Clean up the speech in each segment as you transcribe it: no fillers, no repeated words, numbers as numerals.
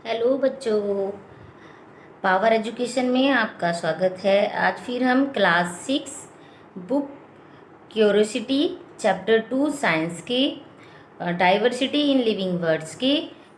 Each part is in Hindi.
हेलो बच्चों, पावर एजुकेशन में आपका स्वागत है। आज फिर हम class 6 book curiosity chapter 2 science के डाइवर्सिटी इन लिविंग वर्ड्स के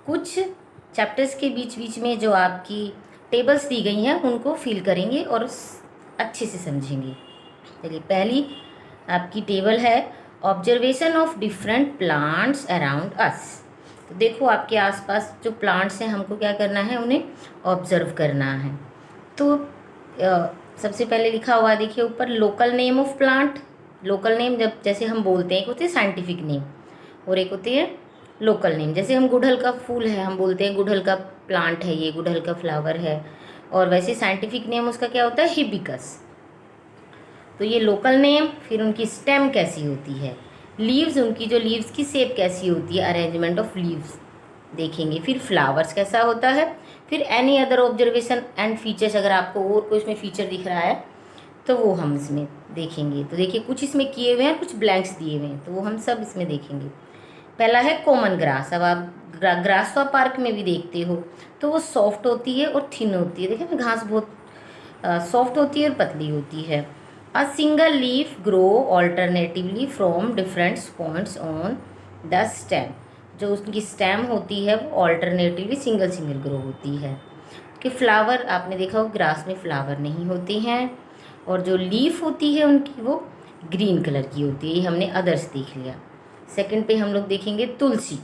कुछ चैप्टर्स के बीच बीच में जो आपकी टेबल्स दी गई हैं उनको फिल करेंगे और अच्छे से समझेंगे। चलिए, पहली आपकी टेबल है observation of different plants around us. तो देखो, आपके आसपास जो प्लांट्स हैं हमको क्या करना है, उन्हें ऑब्जर्व करना है। तो सबसे पहले लिखा हुआ देखिए ऊपर, local name of plant. Local name जब जैसे हम बोलते हैं, एक होती है साइंटिफिक नेम और एक होती है लोकल नेम। जैसे हम गुड़हल का फूल है, हम बोलते हैं गुड़हल का प्लांट है, ये गुड़हल का फ्लावर है। और वैसे साइंटिफिक नेम उसका क्या होता है, हिबिस्कस। तो ये लोकल नेम। फिर उनकी स्टेम कैसी होती है, लीव्स, उनकी जो लीव्स की शेप कैसी होती है, अरेंजमेंट ऑफ लीव्स देखेंगे। फिर फ्लावर्स कैसा होता है। फिर any other observation and features, अगर आपको और कोई इसमें फीचर दिख रहा है तो वो हम इसमें देखेंगे। तो देखिए, कुछ इसमें किए हुए हैं, कुछ ब्लैंक्स दिए हुए हैं, तो वो हम सब इसमें देखेंगे। पहला है कॉमन ग्रास। अब आप ग्रास तो आप पार्क में भी देखते हो, तो वो सॉफ्ट होती है और थिन होती है। देखिए ना, घास बहुत सॉफ्ट होती है और पतली होती है। A single leaf grow alternatively from different points on the stem। जो उसकी स्टेम होती है वो ऑल्टरनेटिवली सिंगल सिंगल ग्रो होती है। कि फ्लावर आपने देखा हो, ग्रास में फ्लावर नहीं होते हैं, और जो लीफ होती है उनकी वो ग्रीन कलर की होती है। ये हमने अदर्स देख लिया। सेकंड पे हम लोग देखेंगे तुलसी।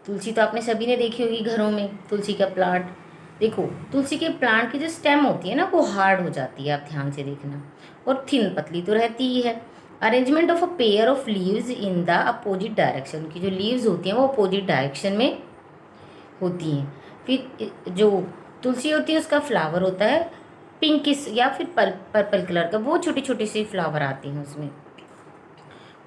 तुलसी तो आपने सभी ने देखी होगी घरों में, तुलसी का प्लांट। देखो, तुलसी के प्लांट की जो स्टेम होती है ना, वो हार्ड हो जाती है, आप ध्यान से देखना, और थिन, पतली तो रहती ही है। Arrangement of a pair of leaves in the opposite direction. की जो लीव्स होती हैं वो अपोजिट डायरेक्शन में होती हैं। फिर जो तुलसी होती है उसका फ्लावर होता है पिंकिश या फिर पर्पल कलर का, वो छोटी छोटी सी फ्लावर आती हैं उसमें।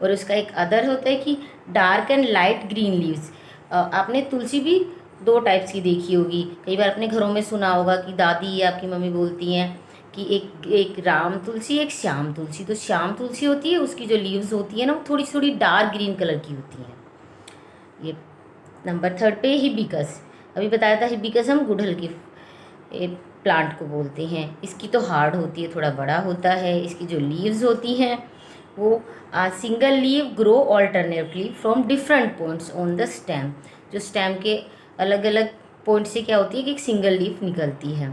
और उसका एक अदर होता है कि dark and light green leaves. आपने तुलसी भी दो टाइप्स की देखी होगी, कई बार अपने घरों में सुना होगा कि दादी या आपकी मम्मी बोलती हैं कि एक राम तुलसी, एक श्याम तुलसी। तो श्याम तुलसी होती है, उसकी जो लीव्स होती है ना, वो थोड़ी थोड़ी डार्क ग्रीन कलर की होती हैं। ये नंबर थर्ड पे हिबिस्कस। अभी बताया था, हिबिस्कस हम गुड़हल के प्लांट को बोलते हैं। इसकी तो हार्ड होती है, थोड़ा बड़ा होता है। इसकी जो लीव्स होती हैं वो single leave grow alternately from different points on the stem. जो स्टेम के अलग अलग पॉइंट से क्या होती है कि एक सिंगल लीफ निकलती है।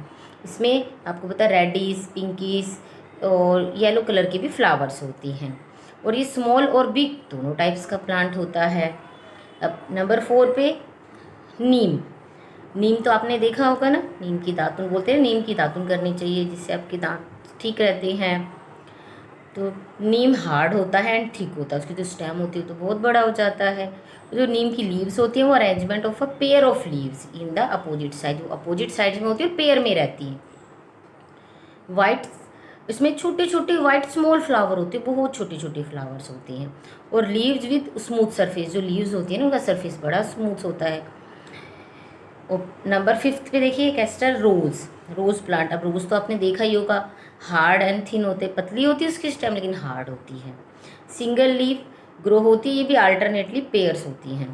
इसमें आपको पता है रेडिश, पिंकिश और येलो कलर की भी फ्लावर्स होती हैं। और ये स्मॉल और बिग दोनों टाइप्स का प्लांट होता है। अब नंबर 4 पे नीम। नीम तो आपने देखा होगा ना, नीम की दातुन बोलते हैं, नीम की दातुन करनी चाहिए जिससे आपके दांत ठीक रहते हैं। तो नीम हार्ड होता है एंड थिक होता है, उसकी जो स्टेम होती है तो बहुत बड़ा हो जाता है। जो नीम की लीव्स होती हैं वो arrangement of a pair of leaves in the opposite side, जो अपोजिट साइड में होती है पेयर में रहती है। वाइट, इसमें छोटे छोटे वाइट स्मॉल फ्लावर होते हैं, बहुत छोटे छोटे फ्लावर्स होते हैं। और लीव्स विद स्मूथ सरफेस, जो लीव्स होती है ना उनका सरफेस बड़ा स्मूथ होता है। और नंबर 5 पे देखिए कैस्टर रोज। रोज प्लांट, अब रोज तो आपने देखा ही होगा, हार्ड एंड थिन होते, पतली होती है उसकी स्टेम लेकिन हार्ड होती है। सिंगल लीफ ग्रो होती है, ये भी अल्टरनेटली पेयर्स होती हैं।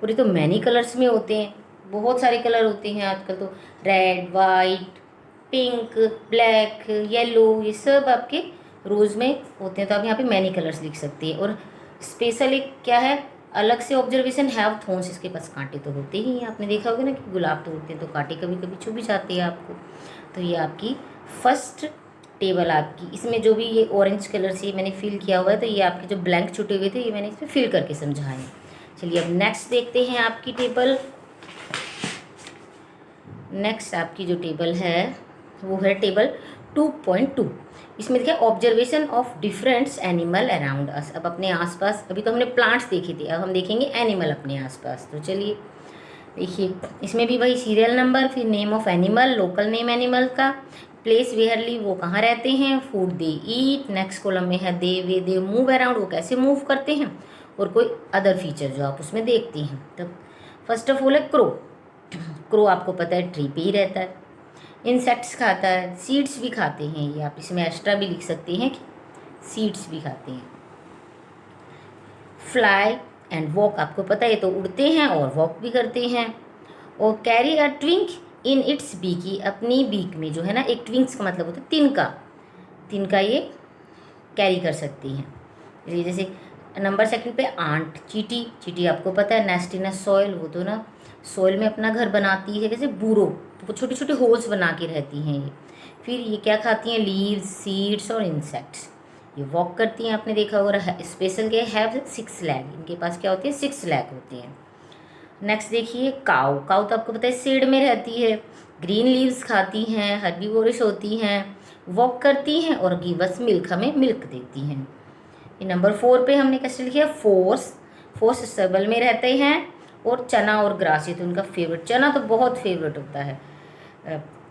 और ये तो मैनी कलर्स में होते हैं, बहुत सारे कलर होते हैं आजकल तो, red, white, pink, black, yellow, ये सब आपके रोज में होते हैं। तो आप यहाँ पे मैनी कलर्स लिख सकते हैं। और स्पेशल एक क्या है, अलग से ऑब्जर्वेशन, हैव थॉर्न्स, इसके पास कांटे तो होते ही हैं। आपने देखा होगा ना कि गुलाब तोड़ते हैं तो कांटे कभी कभी छू भी जाते हैं आपको। तो ये आपकी फर्स्ट टेबल आपकी, इसमें जो भी ये ऑरेंज कलर से मैंने फिल किया हुआ है, तो ये आपके जो ब्लैंक छुटे हुए थे ये मैंने इसमें फिल करके समझाए। चलिए अब नेक्स्ट देखते हैं आपकी टेबल। नेक्स्ट आपकी जो टेबल है वो है टेबल 2.2। इसमें देखिए observation of different animal around us. अब अपने आसपास, अभी तो हमने प्लांट्स देखे थे, अब हम देखेंगे एनिमल अपने आसपास। तो चलिए देखिए, इसमें भी वही सीरियल नंबर, फिर name of animal, local name animal का, प्लेस वेयर लिव, वो कहाँ रहते हैं, फूड दे ईट। नेक्स्ट कॉलम में है दे वे दे मूव अराउंड, वो कैसे मूव करते हैं, और कोई अदर फीचर जो आप उसमें देखते हैं। तब फर्स्ट ऑफ ऑल है क्रो। क्रो आपको पता है ट्री पे ही रहता है, इंसेक्ट्स खाता है, सीड्स भी खाते हैं। ये आप इसमें एक्स्ट्रा भी लिख सकते हैं कि सीड्स भी खाते हैं। फ्लाई एंड वॉक, आपको पता है तो उड़ते हैं और वॉक भी करते हैं। और carry a twig in its beak, ये अपनी बीक में जो है ना, एक ट्विंक्स का मतलब होता है तिनका ये कैरी कर सकती हैं। ये जैसे नंबर सेकंड पे आंट, चीटी आपको पता है नेस्ट इन अ सॉइल, वो तो ना सॉइल में अपना घर बनाती है, जैसे बूरो, वो छोटे छोटे होल्स बना के रहती हैं ये। फिर ये क्या खाती हैं, लीव्स, सीड्स और इंसेक्ट्स। ये वॉक करती हैं, आपने देखा होगा। स्पेशल के हैव 6 लेग, इनके पास क्या होती है, 6 लेग होती हैं। नेक्स्ट देखिए काऊ तो आपको पता है शेड में रहती है, ग्रीन लीव्स खाती हैं, हर्बीवोरस होती हैं, वॉक करती हैं और गिवस मिल्क, हमें मिल्क देती हैं। ये नंबर 4 पे हमने कैसे लिखा है, फोर्स स्टेबल में रहते हैं और चना और ग्रास, ये तो उनका फेवरेट, चना तो बहुत फेवरेट होता है।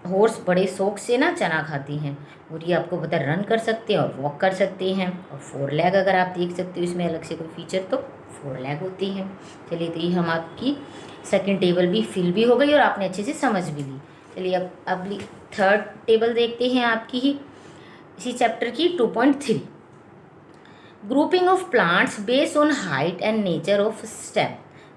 हॉर्स बड़े शौक से ना चना खाती हैं, और ये आपको पता है रन कर सकते हैं और वॉक कर सकते हैं। और 4 लेग अगर आप देख सकते हो इसमें अलग से कोई फीचर, तो 4 लेग होती हैं। चलिए, तो ये हम आपकी सेकंड टेबल भी फिल भी हो गई और आपने अच्छे से समझ भी ली। चलिए अब थर्ड टेबल देखते हैं आपकी ही इसी चैप्टर की 2.3, grouping of plants based on height and nature of stem.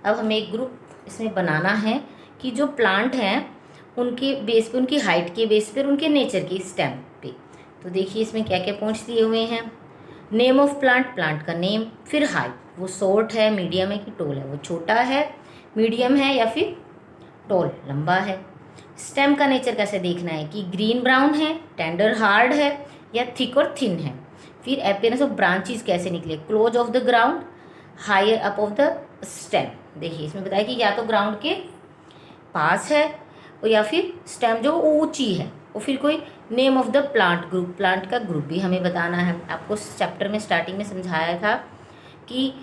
अब हमें एक ग्रुप इसमें बनाना है कि जो प्लांट हैं उनके बेस पे, उनकी हाइट के बेस पर, उनके नेचर के स्टेम पे। तो देखिए इसमें क्या क्या पॉइंट्स दिए हुए हैं। नेम ऑफ प्लांट का नेम, फिर हाइट, वो शॉर्ट है, मीडियम है कि टॉल है, वो छोटा है, मीडियम है या फिर टॉल लंबा है। स्टेम का नेचर कैसे देखना है कि ग्रीन ब्राउन है, टेंडर हार्ड है या थिक और थिन है। फिर अपीयरेंस ऑफ ब्रांचेस कैसे निकले, close of the ground, higher up of the stem. देखिए इसमें बताया कि या तो ग्राउंड के पास है और या फिर स्टेम जो ऊंची है, और फिर कोई name of the plant group, plant का ग्रुप भी हमें बताना है। आपको चैप्टर में स्टार्टिंग में समझाया था कि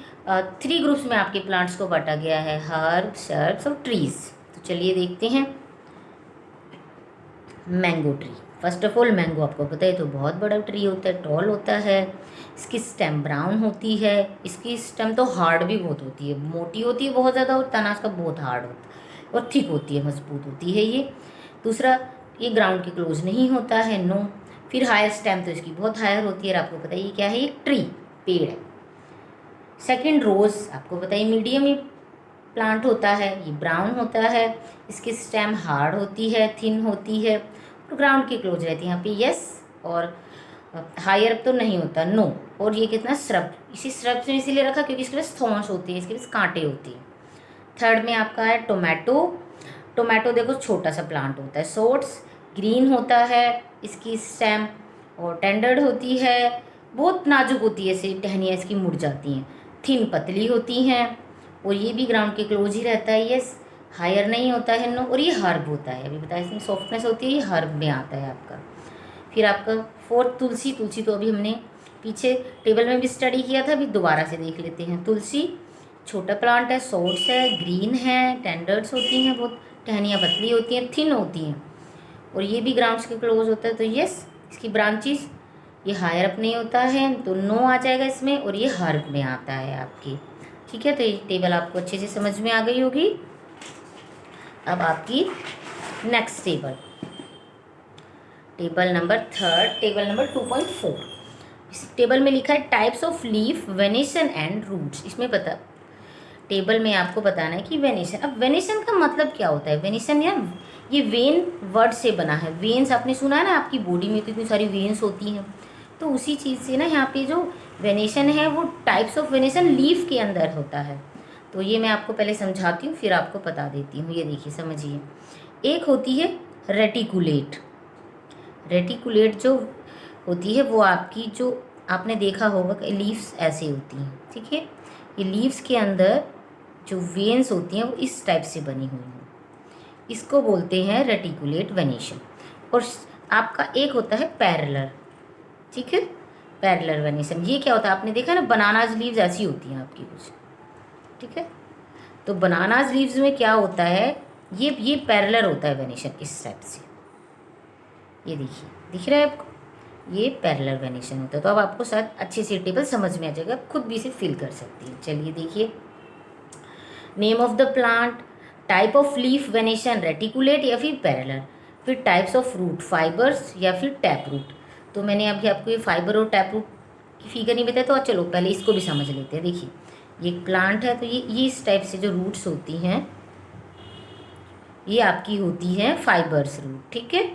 3 ग्रुप्स में आपके प्लांट्स को बांटा गया है, हर्ब, शर्ब्स और ट्रीज। तो चलिए देखते हैं। Mango tree, first of all mango आपको पता है तो बहुत बड़ा ट्री होता है, टॉल होता है, इसकी स्टेम ब्राउन होती है, इसकी स्टेम तो हार्ड भी बहुत होती है, मोटी होती है बहुत ज़्यादा, और तना इसका बहुत हार्ड होता है और थिक होती है, मजबूत होती है ये। दूसरा, ये ग्राउंड के क्लोज नहीं होता है, नो। फिर हायर स्टेम तो इसकी बहुत हायर होती है, और आपको पता है ये क्या है, ये ट्री, पेड़ है। सेकंड रोज, आपको पता है मीडियम प्लांट होता है, ये ब्राउन होता है, इसकी स्टेम हार्ड होती है, थिन होती है और ग्राउंड के क्लोज रहती है, यहाँ पे यस। और हायर अप तो नहीं होता, नो। और ये कितना श्रब, इसी श्रब से इसीलिए रखा क्योंकि इसके पास थॉर्न्स होती है, इसके पास कांटे होती है। थर्ड में आपका है टोमेटो देखो छोटा सा प्लांट होता है, शॉर्ट्स, ग्रीन होता है इसकी स्टेम और टेंडर्ड होती है, बहुत नाजुक होती है, ऐसे टहनियाँ इसकी मुड़ जाती हैं, थिन पतली होती हैं, और ये भी ग्राउंड के क्लोज ही रहता है, यस। हायर नहीं होता है, नो। और ये हर्ब होता है, अभी बताया इसमें सॉफ्टनेस होती है, ये हर्ब में आता है आपका। फिर आपका फोर्थ तुलसी तो अभी हमने पीछे टेबल में भी स्टडी किया था, अभी दोबारा से देख लेते हैं। तुलसी छोटा प्लांट है, शॉर्ट्स है, ग्रीन है, टेंडर्स होती हैं, बहुत टहनियाँ पतली होती हैं, थिन होती हैं, और ये भी ग्राउंड्स के क्लोज होता है, तो यस। इसकी ब्रांचेस, ये हायर अप नहीं होता है तो नो आ जाएगा इसमें, और ये हर्ब में आता है आपकी, ठीक है। तो ये टेबल आपको अच्छे से समझ में आ गई होगी। अब आपकी नेक्स्ट टेबल नंबर 2.4, इस टेबल में लिखा है types of leaf, venation and roots. इसमें पता टेबल में आपको बताना है कि वेनेशन, अब वेनेशन का मतलब क्या होता है। वेनेशन या ये वेन वर्ड से बना है, वेन्स आपने सुना है ना, आपकी बॉडी में कितनी सारी वेन्स होती हैं, तो उसी चीज़ से ना यहाँ पे जो वेनेशन है वो टाइप्स ऑफ वेनेशन लीफ के अंदर होता है। तो ये मैं आपको पहले समझाती हूँ फिर आपको बता देती हूँ। ये देखिए समझिए, एक होती है रेटिकुलेट जो होती है वो आपकी, जो आपने देखा होगा कि लीव्स ऐसे होती हैं, ठीक है। ये लीव्स के अंदर जो वेन्स होती हैं वो इस टाइप से बनी हुई हैं, इसको बोलते हैं रेटिकुलेट वेनेशन। और आपका एक होता है पैरेलल, ठीक है, पैरेलल वेनेशन। ये क्या होता है, आपने देखा ना बनानाज लीव्स ऐसी होती हैं आपकी कुछ, ठीक है। तो बनानाज लीव्स में क्या होता है, ये पैरेलल होता है वेनेशन इस टाइप से, ये देखिए, दिख रहा है आपको, ये पैरेलल वेनेशन होता है। तो अब आपको शायद अच्छे से टेबल समझ में आ जाएगा, आप खुद भी इसे फिल कर सकती हैं। चलिए देखिए, name of the plant, type of leaf venation, reticulate या फिर पैरेलल, फिर टाइप्स ऑफ रूट, फाइबर्स या फिर टैप रूट। तो मैंने अभी आपको ये फाइबर और टैप रूट की फिगर नहीं बताया, तो चलो पहले इसको भी समझ लेते हैं। देखिए ये प्लांट है, तो ये इस टाइप से जो रूट्स होती हैं ये आपकी होती है फाइबर्स रूट, ठीक है।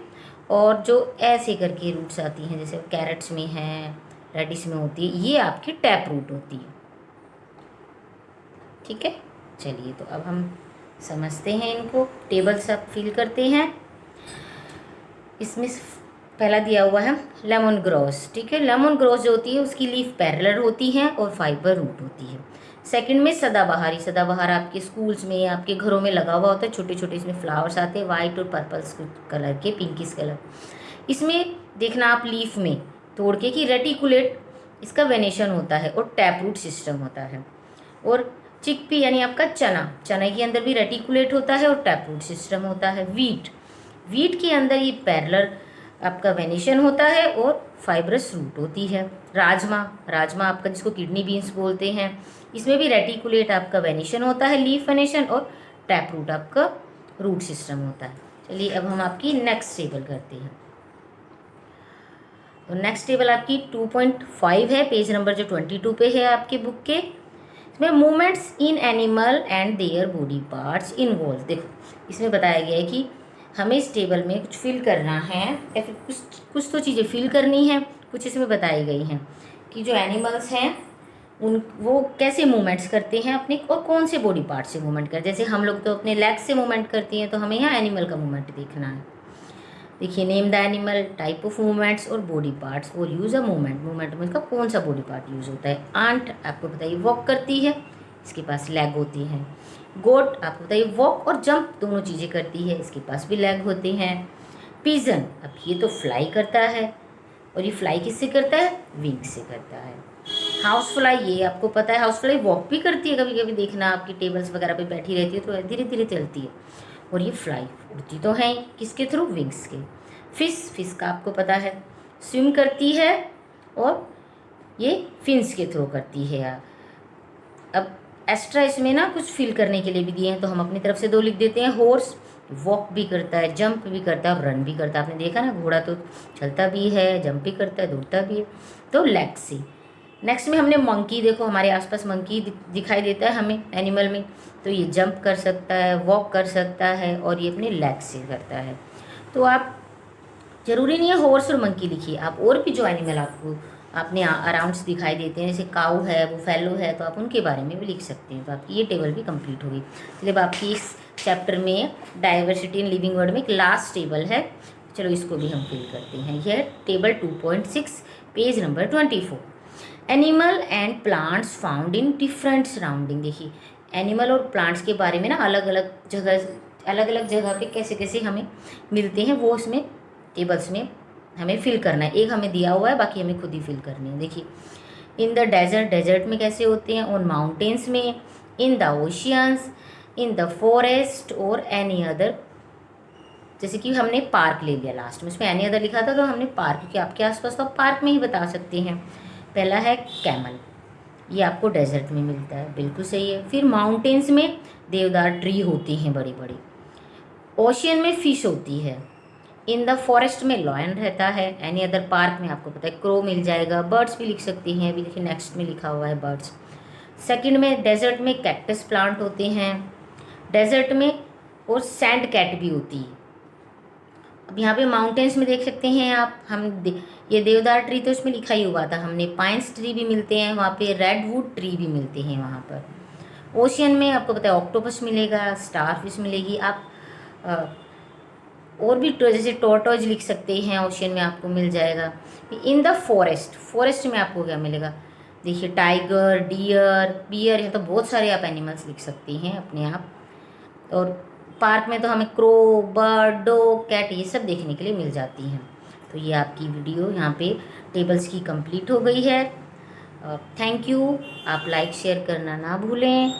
और जो ऐसे करके रूट्स आती हैं, जैसे कैरेट्स में है, रेडिश में होती है, ये आपकी टैप रूट होती है, ठीक है। चलिए, तो अब हम समझते हैं इनको, टेबल सब फिल करते हैं। इसमें पहला दिया हुआ है लेमन ग्रास, ठीक है। लेमन ग्रास जो होती है उसकी लीफ पैरेलल होती है और फाइबर रूट होती है। सेकंड में सदाबहारी, सदाबहार आपके स्कूल्स में, आपके घरों में लगा हुआ होता है, छोटे छोटे इसमें फ्लावर्स आते हैं, वाइट और पर्पल कलर के, पिंकिश कलर। इसमें देखना आप लीफ में तोड़ के कि रेटिकुलेट इसका वेनेशन होता है और टैप रूट सिस्टम होता है। और चिकपी यानी आपका चना, चने के अंदर भी रेटिकुलेट होता है और टैप रूट सिस्टम होता है। वीट, वीट के अंदर ये पैरेलल आपका वेनेशन होता है और फाइब्रस रूट होती है। राजमा, राजमा आपका जिसको किडनी बीन्स बोलते हैं, इसमें भी रेटिकुलेट आपका वेनेशन होता है, लीफ वेनेशन, और टैप रूट आपका रूट सिस्टम होता है। चलिए, अब हम आपकी नेक्स्ट टेबल करते हैं। तो नेक्स्ट टेबल आपकी 2.5 है, पेज नंबर जो 22 पे है आपके बुक के। इसमें movements in animal and their body parts involve. देखो, इसमें बताया गया है कि हमें इस टेबल में कुछ फिल करना है, या फिर कुछ तो चीज़ें फिल करनी है। कुछ इसमें बताई गई हैं कि जो एनिमल्स हैं उन वो कैसे मूवमेंट्स करते हैं अपने, और कौन से बॉडी पार्ट से मूवमेंट करते हैं। जैसे हम लोग तो अपने लेग से मूवमेंट करती हैं, तो हमें यहाँ एनिमल का मूवमेंट देखना है। देखिए, name the animal, type of movements और बॉडी पार्ट्स और यूज़ अ मूवमेंट। मूवमेंट में इसका कौन सा बॉडी पार्ट यूज़ होता है। आंट आपको बताइए वॉक करती है, इसके पास लेग होती है। गोट आपको बताइए वॉक और जंप दोनों चीज़ें करती है, इसके पास भी लेग होते हैं। पिजन, अब ये तो फ्लाई करता है, और ये फ्लाई किससे करता है, विंग से करता है। हाउस फ्लाई, ये आपको पता है, हाउस फ्लाई वॉक भी करती है, कभी कभी देखना आपकी टेबल्स वगैरह पे बैठी रहती है तो धीरे धीरे चलती है। और ये फ्लाई उड़ती तो है किसके थ्रू, विंग्स के। फिश, फिश का आपको पता है स्विम करती है और ये फिन्स के थ्रू करती है। अब एक्स्ट्रा इसमें ना कुछ फिल करने के लिए भी दिए हैं, तो हम अपनी तरफ से 2 लिख देते हैं। हॉर्स वॉक भी करता है, जंप भी करता है और रन भी करता है। आपने देखा ना, घोड़ा तो चलता भी है, जंप भी करता है, दौड़ता भी है, तो लेग से। नेक्स्ट में हमने मंकी, देखो हमारे आसपास मंकी दिखाई देता है हमें एनिमल में, तो ये जंप कर सकता है, वॉक कर सकता है, और ये अपने लेग से करता है। तो आप ज़रूरी नहीं है हॉर्स और मंकी लिखिए, आप और भी जो एनिमल आपको अपने अराउंड्स दिखाई देते हैं, जैसे काऊ है, वो फैलो है, तो आप उनके बारे में भी लिख सकते हैं। तो आपकी ये टेबल भी कंप्लीट होगी। मतलब आपकी इस चैप्टर में डाइवर्सिटी इन लिविंग वर्ल्ड में एक लास्ट टेबल है, चलो इसको भी हम फिल करते हैं। यह table 2.6 page number 24। Animal and plants found in different surrounding. देखिए, एनिमल और प्लांट्स के बारे में ना अलग अलग जगह पे कैसे कैसे हमें मिलते हैं, वो इसमें टेबल्स में हमें फिल करना है। एक हमें दिया हुआ है, बाकी हमें खुद ही फिल करनी है। देखिए, इन द डेजर्ट, डेजर्ट में कैसे होते हैं, ऑन माउंटेन्स में, in the oceans, in the forest और एनी अदर। जैसे कि हमने पार्क ले लिया लास्ट में, उसमें एनी अदर लिखा था तो हमने पार्क, क्योंकि आपके आसपास तो आप पार्क में ही बता सकते हैं। पहला है कैमल, ये आपको डेजर्ट में मिलता है, बिल्कुल सही है। फिर माउंटेन्स में देवदार ट्री होती हैं बड़ी बड़ी। ओशियन में फिश होती है। इन द फॉरेस्ट में लॉयन रहता है। एनी अदर पार्क में आपको पता है क्रो मिल जाएगा। बर्ड्स भी लिख सकते हैं, अभी देखिए नेक्स्ट में लिखा हुआ है बर्ड्स। सेकंड में डेजर्ट में कैक्टस प्लांट होते हैं डेजर्ट में, और सैंड कैट भी होती है। अब यहाँ पे माउंटेन्स में देख सकते हैं आप, ये देवदार ट्री तो इसमें लिखा ही हुआ था हमने। पाइन्स ट्री भी मिलते हैं वहाँ पे, रेडवुड ट्री भी मिलते हैं वहाँ पर। ओशियन में आपको पता है ऑक्टोपस मिलेगा, स्टार फिश मिलेगी। आप और भी जैसे टोर्टोज लिख सकते हैं, ओशियन में आपको मिल जाएगा। इन द फॉरेस्ट, फॉरेस्ट में आपको क्या मिलेगा, देखिए टाइगर, डियर, बियर, है तो बहुत सारे आप एनिमल्स लिख सकते हैं अपने आप। और पार्क में तो हमें क्रो, बर्ड, डॉग, कैट ये सब देखने के लिए मिल जाती हैं। तो ये आपकी वीडियो यहाँ पे टेबल्स की कंप्लीट हो गई है। Thank you. आप लाइक शेयर करना ना भूलें।